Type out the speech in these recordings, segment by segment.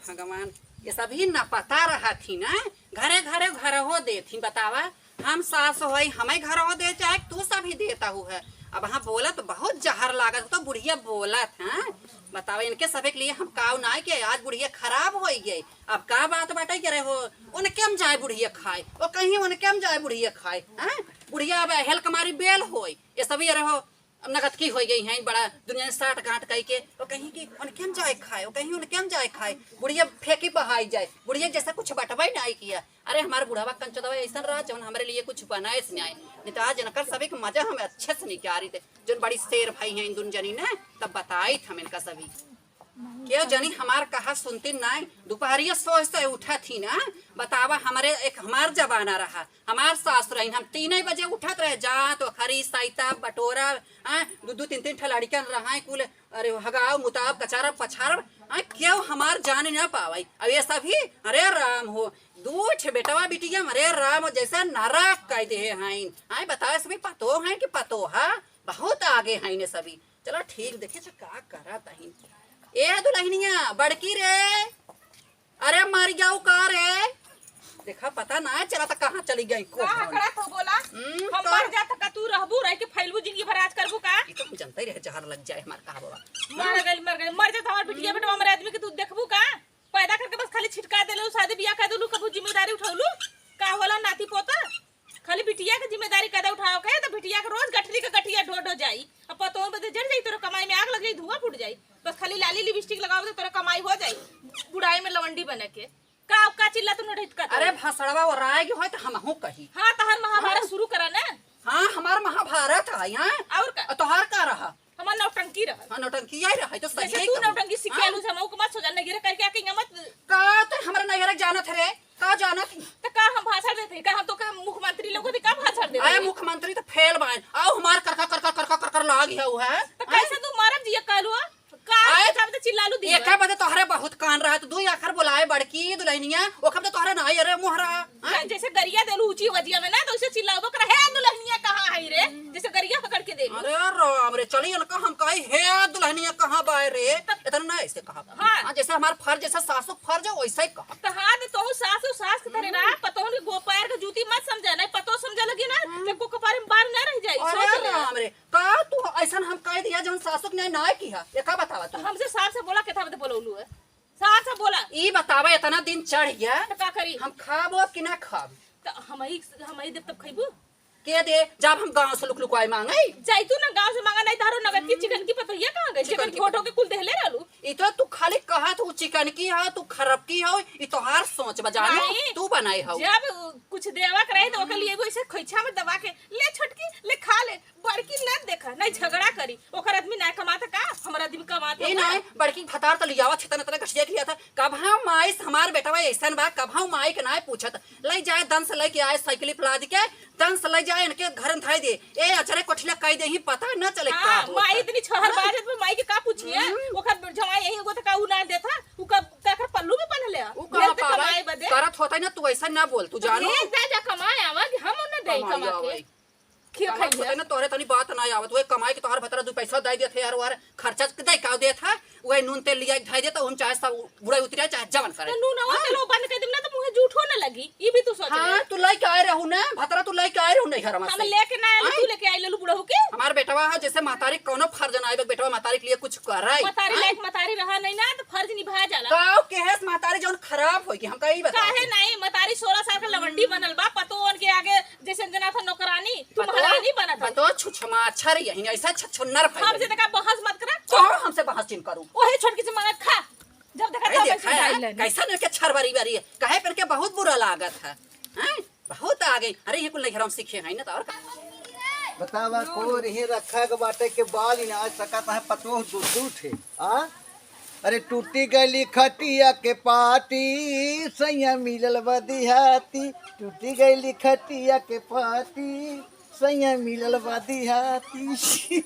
भगवान ये सभी न पता रहा थी ना घरे घरे घर हो दे थी बतावा हम सास हो हमें घर हो दे चाहे तू सभी देता हूँ है अब हाँ बोला तो बहुत जहर लागत तो बुढ़िया बोला था बतावा इनके सभी के लिए हम काव ना कि आज बुढ़िया खराब हो गई अब का बात बाटे करे हो उनके हम जाए बुढ़िया खाए वो कहीं उनके हम जाए बुढ़िया खाए हैं बुढ़िया अब हेल कमारी बेल हो ये सभी रहो नगद की हो गई है बड़ा दुनिया साठ गांठ कह के वो कहीं की उनके हम जाए खाए वो कहीं उनके हम जाए खाए बुढ़िया फेंकी बहाई जाए बुढ़िया जैसा कुछ बटवा ही नहीं किया अरे हमारे बुढ़ावा कंचो ऐसा रहा जो हमारे लिए कुछ बनाए से आए नहीं तो आज जनकर सभी का मजा हमें अच्छे से नहीं क्या रही थे जो बड़ी शेर भाई हैं इन दुन जनी ने तब बताई था इनका सभी क्यों जनी हमार कहा सुनती नहीं दोपहरिया सोच से उठा थी ना बतावा हमारे एक हमार जमाना रहा हमार सास रही हम 3 बजे उठत रहे जा तो खरी साइता बटोरा दो तीन तीन ठलाड़िकन रहा कुल अरे हगाव मुताब कचारा पछार क्यों हमार जान न पावाई अब ये सभी अरे राम हो दूठ बेटवा बिटिया अरे राम जैसा नरक कह दे हैं बताओ सभी पतो है कि पतो है बहुत आगे हैं ने सभी चलो ठीक देखे का करा तही ए दुल्हनिया बड़की रे अरे मर जाऊ का रे देखा पता ना चला तो कहाँ चली गई को कड़ा तो बोला हम मर जात का तू रहबू रह के फैलबू जिंदगी भर आज करबू का ये तो जानते ही रहे जहर लग जाए हमार कहा बाबा मर गई मर जात हमार बिटिया बेटा हमारे आदमी के तू देखबू का पैदा करके बस खाली छिटका देलू शादी बियाह कर देलू कबू जिम्मेदारी उठौलू का होला नाती पोता खाली बिटिया के जिम्मेदारी कदा उठाओ के तो बिटिया के रोज गठरी के गठिया ढोढ हो जाई अब पतो बदे जड़ जाई तोरा कमाई में आग लग जाई धुआं फूट जाई बस खाली लाली लिपस्टिक लगाओ तो तोरा कमाई हो जाई बुढ़ाई में लवंडी बने के का चिल्ला तू न का अरे भसड़वा और राय हो तो हम कही हां तहर महाभारत शुरू करा ना हां हमार महाभारत है यहां और का तोहार का रहा हमार नौटंकी रहा हां नौटंकी आई रहा तो सही है तू नौटंकी सिखालू से मौक मत सोजा नगिरे करके आके मत का तो हमरा नहर जानत रे का जानत तो का हम भाषण देते का हम तो के मुख्यमंत्री लोगों के का भाषण देते अरे मुख्यमंत्री तो फेल बाय आओ हमार कर लाग है तो कैसे तू मारब दिया कालू का जब तो चिल्लालू दिया एका बदे तोहरे बहुत कान रहा तो 2 आखर बुलाए बड़की दुल्हनिया ओ कब तो तोहरे नहीं अरे मोहरा जैसे गरिया देलू ऊंची वजिया में ना तो उसे चिल्लाओ कर हे दुल्हनिया कहां है रे जैसे गरिया पकड़ के देलू अरे राम रे चली उनका हम कही हे दुल्हनिया कहां बाय रे इतना ना ऐसे कहा हां जैसे हमार फर्ज जैसा सासू फर्ज है वैसा ही कहा तो हां तो सासू सास के तरह रहा पतो नहीं गोपायर के जूती मत समझा नहीं पतो समझा लगी ना तो को कपार में बार ना रह जाई अरे राम रे का तू ऐसा हम कह दिया जन सासू ने ना किया ये का बतावा तू हमसे साफ से बोला केथा बते बोलौलू है साफ से बोला ई बतावा इतना दिन चढ़ गया तो का करी हम खाबो कि ना खाब तो हमई देव तब खइबू के दे जब हम गांव से लुक आए मांगे जाई तू ना गांव से मांगा नहीं धारो नगद की चिकन की पतो ये कहां गई चिकन की फोटो के कुल देहले रहलू ई तो तू खाली कहा तू चिकन की है तू खरब की हो ई तोहार सोच बजानो तू बनाई हो जब कुछ देवा करे तो ओके लिए वो ऐसे खोइछा में दबा के ले छोटकी ले खा ले बड़की न देखा नहीं झगड़ा करी ओकर आदमी ना कमाता का हमर आदमी कमाता ए नहीं बड़की भतार तो लियावा छतन तना गठिया लिया था कब हम माई हमार बेटवा ऐसन बा कब हम माई के ना पूछत ले जाए दन से लेके आए साइकिल फला दी के दन से ले जाए इनके घर थाई दे ए अचरे कोठिला कह दे ही पता न चले का माई इतनी छहर बाजत में माई के का पूछिए ओकर जवाई यही एगो त का उ ना देता उ का ताकर पल्लू में बन ले उ कमाए बदे करत होता ना तू ऐसा ना बोल तू जानो जा कमाए आवा कि हम न देई कमा के खिया खाई ना तोरे तनी बात ना आवत वो कमाई के तोहर भतरा 2 पैसा दे देथे यार और खर्चा के दे का देथा वो नून तेल लिया धाई दे तो हम चाहे सब बुढ़ा उतरिया चाहे जवन करे तो नून वो तेल बंद कर देना तो मुंह झूठ होने लगी ई भी तू सोच हां तू लेके आए रहू ना भतरा तू लेके आए रहू नहीं घर में हम लेके ना आए तू लेके आई ललू बुढ़ऊ के हमार बेटवा है जैसे मातारी कोनो फर्ज ना आए बेटवा मातारी के लिए कुछ कराई मातारी लायक मातारी रहा नहीं ना तो फर्ज निभा जाला काओ केस मातारी जोन खराब होई कि हम कई बता काहे नहीं मातारी 16 साल का लवंडी बनल बा पतोन के आगे जैसे जना था नौकरानी तू महारानी बनत है तो छुछमा अच्छा रही है ऐसा छछुन्नर भाई हमसे तक बहस मत कर तो हमसे बहस चिन करू ओहे छोटकी से मांगत खा जब देखा तब ऐसे डाल ले कैसा न के छरबरी बारी है काहे पर के बहुत बुरा लागत है हैं बहुत आ गई अरे ये कुल नहीं हम सीखे हैं ना तो और बतावा को रही रखा के बाटे के बाल ही ना आज सकता है पतो दूर थे आ अरे टूटी गली खटिया के पाटी सैया मिलल बदिहाती टूटी गली खटिया के पाटी सैया मिलल बदिहाती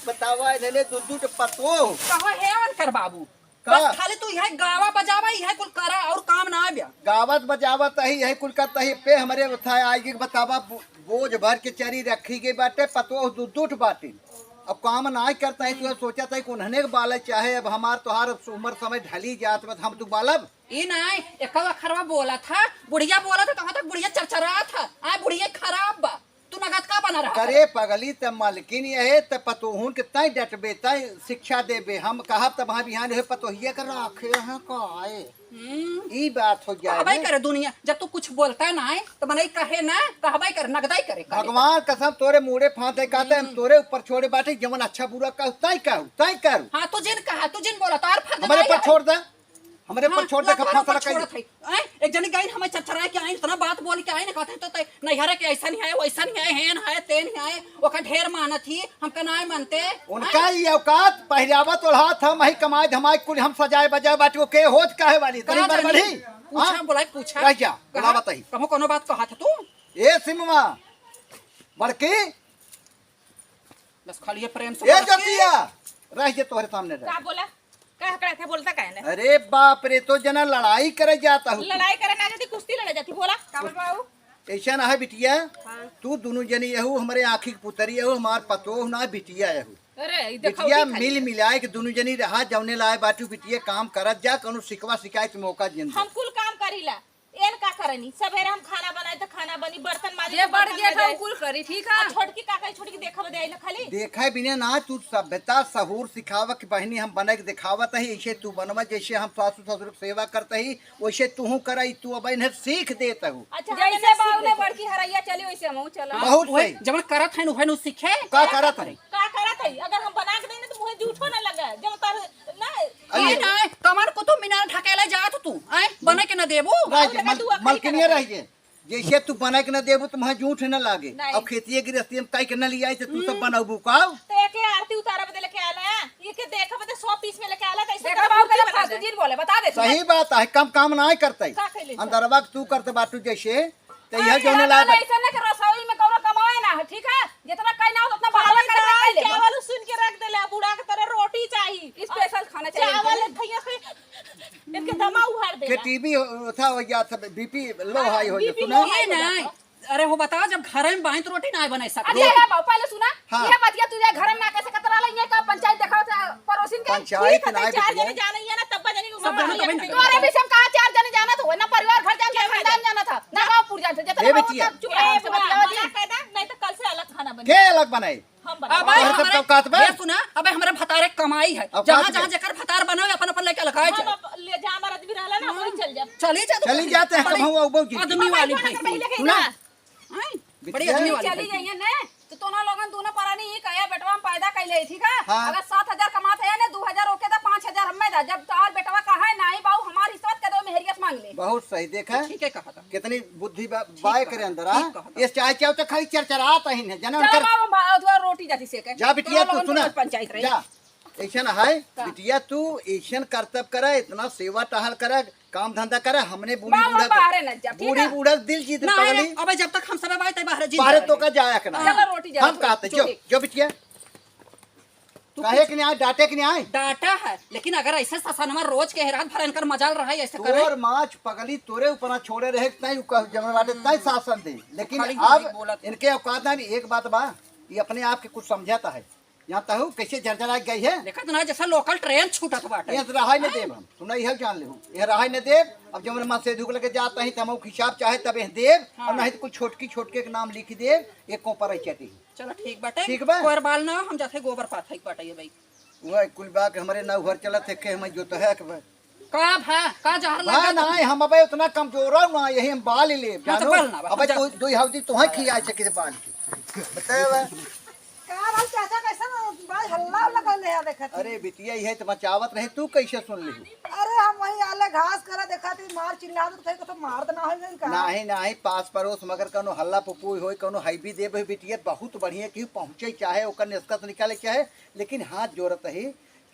बतावा इधरे दूर पतो कहो है कर बाबू का? बस खाली तू यह गावा बजावा यह कुल करा और काम ना आव्या गावत बजावत ही यही कुल करता ही पे हमारे था आगे बतावा बोझ भर के चरी रखी गई बाटे पतो दूध बाटी अब काम ना करता है तो सोचा था कि उन्होंने बाल चाहे अब हमार तोहार उम्र समय ढली जात बस हम तू बालब ई नहीं एक अखरवा बोला था बुढ़िया बोला था कहाँ तक बुढ़िया चरचरा था आ बुढ़िया खराब बा तू नगद का बना रहा करे पगली तब मालकिन ये तब पतोहून के तय डटबे तय शिक्षा देबे हम कहब तब वहाँ बिहान पतोहिया कर रखे हैं काहे ई बात हो जाए कहबाई करे दुनिया जब तू कुछ बोलता है ना तो मने कहे ना कहबाई करे नगदाई करे भगवान कसम तोरे मुड़े फांते कहते हम तोरे ऊपर छोड़े बाटे जमन अच्छा बुरा कहू तय करू हाँ तू जिन कहा तू जिन बोला तार फर्ज हमारे पर छोड़ दे हमारे पर छोड़ दे फैसला कर एक जनी गई हमें चचरा के आई इतना बात बोल के आई ना कहते तो नैहरा के ऐसा नहीं है वैसा नहीं है हेन है तेन है ओका ढेर मानत थी हम कनाए मानते उनका ये औकात पहरावा तो हाथ हम ही कमाए धमाए कुल हम सजाए बजाए बाटे को के होत काहे वाली तनी बड़बड़ी पूछा बोला पूछा रह जा बोला बताई कहो कोनो बात कहा था तू ए सिमवा बड़की बस खाली प्रेम से ए जतिया रह जे तोहरे सामने रह का बोला का हकड़ा थे बोलता काहे ना अरे बाप रे तो जना लड़ाई करे जाता हूँ लड़ाई करे ना जाती कुश्ती लड़ा जाती बोला का बाबू ऐसा ना है बिटिया तू दोनों जनी यहू हमारे आँखी की पुतरी यहू हमार पतोह ना बिटिया यहू अरे ई देखो बिटिया मिल मिलाए के दोनों जनी रहा जौने लाए बाटू बिटिया काम करत जा कौनो शिकवा शिकायत मौका जिंदगी हम कुल काम करीला एन का करनी सवेरे हम खाना बनाए तो खाना बनी बर्तन माजे ये बढ़ गया था कुल करी ठीक है छोटकी काका छोटकी देखा बदे आइला खाली देखा बिना ना तू सभ्यता सहूर सिखावा कि बहनी हम बने के दिखावत ही ऐसे तू बनवा जैसे हम सासू ससुर की सेवा करते ही वैसे तू कराई तू अब इन्हें सीख देता हूँ अच्छा जैसे बाबू ने बड़की हरैया चली वैसे हम चला बहुत सही जब करत है नु सीखे का करत है का करत है अगर हम बना के देने तो मुझे झूठो ना लगा जब तार ना ये ना कमर को तो मीनार ढकेला जात तू आए बने के न देबू मलकिनिया रह जे जैसे तू बना के न देबू तो वहाँ झूठ न लागे नहीं। अब खेती गृहस्थी में कई के न लिया तू सब बनाबू का तो एक आरती उतारा बदे लेके आला ये के देखा बदे 100 पीस में लेके आला कैसे देखा बाबू के फालतू चीज बोले बता दे सही बात है कम काम ना करते का कैले अंदरवा तू करते बाटू जैसे तो यह जो ला ऐसा ना कि रसोई में कौनो कमाए ना ठीक है जितना कहीं ना हो उतना बढ़ावा करे ना खाई ले चावल सुन के रख देला बुढ़ा के तरह रोटी चाहिए स्पेशल खाना चाहिए चावल भैया से इनके दमा उहाड़ के देला टीबी था हो गया था बीपी लो हाई हो BP जाता ना ये नहीं अरे वो बताओ जब घर में बाई तो रोटी ना बना सकते अच्छा है बाबू पहले सुना हाँ। ये बतिया तुझे घर में ना कैसे कतरा लइए का पंचायत दिखाओ पड़ोसिन के पंचायत ना चार बिटिया जने जाना ही है ना तब जानी सब जाना तभी ना। तोरे भी हम कहा चार जने जाना था ना परिवार घर जाना खानदान जाना था ना गांव पुर जाना था ए जितना बिटिया। चुप रहा से बतिया दी नहीं तो कल से अलग खाना बने के अलग बनाए हम अब बना भाई और सब हमारे औकात बा? ये सुना अब हमारे भतारे कमाई है औकात जहाँ बा? जहाँ जकर भतार बना अपन अपन लेके लगाए हम जाए अब ले जा हमारा आदमी रहला ना वही चल जा चली जा चली जाते हैं हम हुआ उबो जी आदमी वाली भाई सुना आए, बड़ी बिटिया, आदमी वाली चली भाई जाइए ने तो तोना लोगन दोनों परानी ही कहे बेटवा हम पैदा कैले ठीक है हाँ। अगर 7,000 कमाते हैं ने 2,000 ओके दा 5,000 हमें दा जब तार बेटवा कहा है नहीं बाबू हमारी रिश्वत के दो मेहरियत मांग ले बहुत सही देखा ठीक है कहा था कितनी बुद्धि बाय करे अंदर आ ठीक कहा। ये चाय चाय तो खाली चरचराता ही है जना चलो उनकर बाबू हम रोटी जाती से के जा बिटिया तू सुना पंचायत रही जा ऐसा है बिटिया तू ऐसा कर्तव्य करे इतना सेवा टहल करे काम धंधा करे हमने बूढ़ी बाबू बूढ़ा बाहर न जा ठीक बूढ़ी है बूढ़ा दिल जीत ना पगली अब जब तक हम सब बात बाहर जी बाहर तो का जाया करना चलो रोटी जा हम कहते जो जो बिटिया काहे कि नहीं आए डांटे कि नहीं आए डाटा है लेकिन अगर ऐसे ससनमा रोज के रात भर इनकर मजाल रहा है ऐसे करे तोर माछ पगली तोरे ऊपर छोड़े रहे तई जमन बाटे तई शासन दे लेकिन खाली अब बोला था। इनके औकात ना एक बात बा ये अपने आप के कुछ समझाता है यहाँ तहु कैसे जर्जरा गई है देखा तो ना जैसा लोकल ट्रेन छूटत बाटे ये रहा न देव हम सुना यह जान ले ये रहा न देव अब जब माँ से धुक लगे जाता है तम हिसाब चाहे तब देव और नहीं तो कुछ छोटकी छोटके के नाम लिख दे एक को पर चटी चलो ठीक बाटे ठीक बा। कोर बाल ना हम जाते गोबर पात है बाटे ये भाई वह कुल बाग हमारे नौ घर चलत है के हम जो तो है कि का भा का जहर हाँ लगा ना हम अब उतना कमजोर हो ना यही हम बाल ही ले हाँ, तो जानो बाल ना बा, अब जा। दो हफ्ते तुम्हें खिया सके बाल की बताए कार चाचा कैसा बड़ा हल्ला लगल है देखत अरे बिटिया ये तो बचावत रहे तू कैसे सुन ली अरे हम वही आले घास करा देखा थी मार चिल्ला थे तो मार देना हो गई का नहीं नहीं पास पड़ोस मगर कौनो हल्ला पुपू हो कौनो हाईबी देव है बिटिया बहुत बढ़िया कि पहुँचे चाहे ओकर निष्कर्ष निकाले चाहे लेकिन हाथ जोड़त है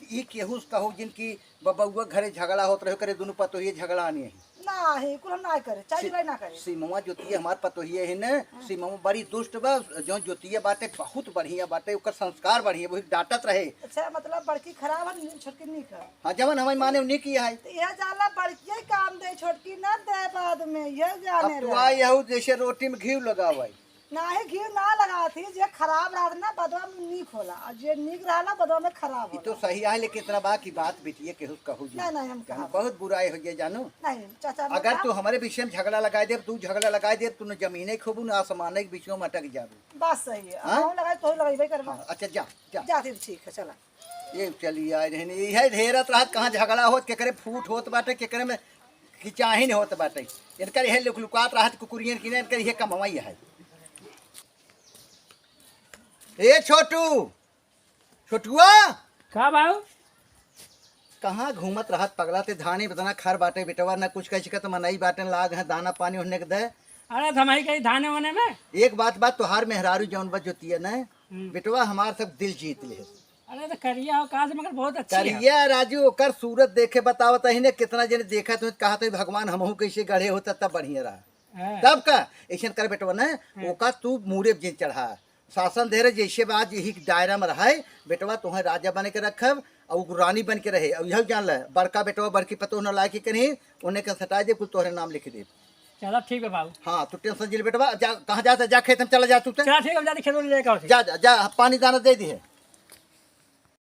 कि ई केहू कहू जिनकी बबुआ घरे झगड़ा होत रहे करे दोनों पतोहिए झगड़ा नहीं है नहीं कुल हम ना करे चाय लड़ाई ना करे सीमवा जोतिया हमार पतोहिए है न सीमवा बड़ी दुष्ट बा जो जोतिया बाटे बहुत बढ़िया बाटे ओकर संस्कार बढ़िया वही डांटत रहे अच्छा मतलब बड़की खराब है छोटकी नहीं कर हाँ जवन हमारे माने उन्हीं किया है तो यह जाला बड़की काम दे छोटकी ना दे बाद में यह अब जाने तू आई हूँ जैसे रोटी में घी लगा हुआ है नाही घी ना लगा थी जे खराब रहा ना बदवा में नीक होला और जे नीक रहा बदवा में खराब ये होला। तो सही है, लेकिन इतना बात की बात बिटिया के कहू जी नहीं हम कहा बहुत बुराई हो गया जानो। नहीं चाचा मैं अगर कहा- तू हमारे विषय में झगड़ा लगा दे, तू झगड़ा लगा दे, तूने जमीने खूबू ना आसमान के बीच में अटक जाबू। बात सही है हाँ? हम लगा तो लगाई करबा। हाँ, अच्छा जा जा जाती ठीक है चला। ये चली आए रहने यही ढेरत रहत, कहाँ झगड़ा होत केकरे फूट होत बाटे, केकरे में खिंचाही नहीं होत बाटे। इनकर यही लुकलुकात रहत कुकुरियन की, इनकर यही कमाई है। ए छोटू, छोटुआ का बाबू? कहाँ घूमत रहत पगला ते? धानी बतना खर बाटे बेटवा, न कुछ कह शिकत मनई बाटे लाग है, दाना पानी होने के दे। अरे थमाई कहीं धाने होने में। एक बात तोहार मेहरारू जौन बच जोती है न बेटवा, हमार सब दिल जीत ले। अरे तो करिया हो कहा से, मगर बहुत अच्छी है। करिया राजू, ओकर सूरत देखे बतावत ही ने कितना जने देखा तो कहा तो भगवान हमहू कैसे गढ़े होता तब बढ़िया रहा। हाँ। तब का ऐसा कर बेटवा न, ओका तू मुरे जिन चढ़ा शासन दे रहे, जैसे आज यही दायरा में रहा बेटवा, तुम्हें राजा बने के रखब और रानी बन के रहे। और यह जान ल बड़का बेटवा बड़की पतो न लायक कहीं उन्हें के सटा दे, कुछ तोहरे नाम लिख दे। चलो ठीक है बाबू। हाँ तू टेंशन जिल बेटवा, जा कहाँ जाता जा खेत में चला जा तू तो। चलो ठीक है, हम जाते खेतों में लेकर आओ। जा जा जा पानी दाना दे दी है।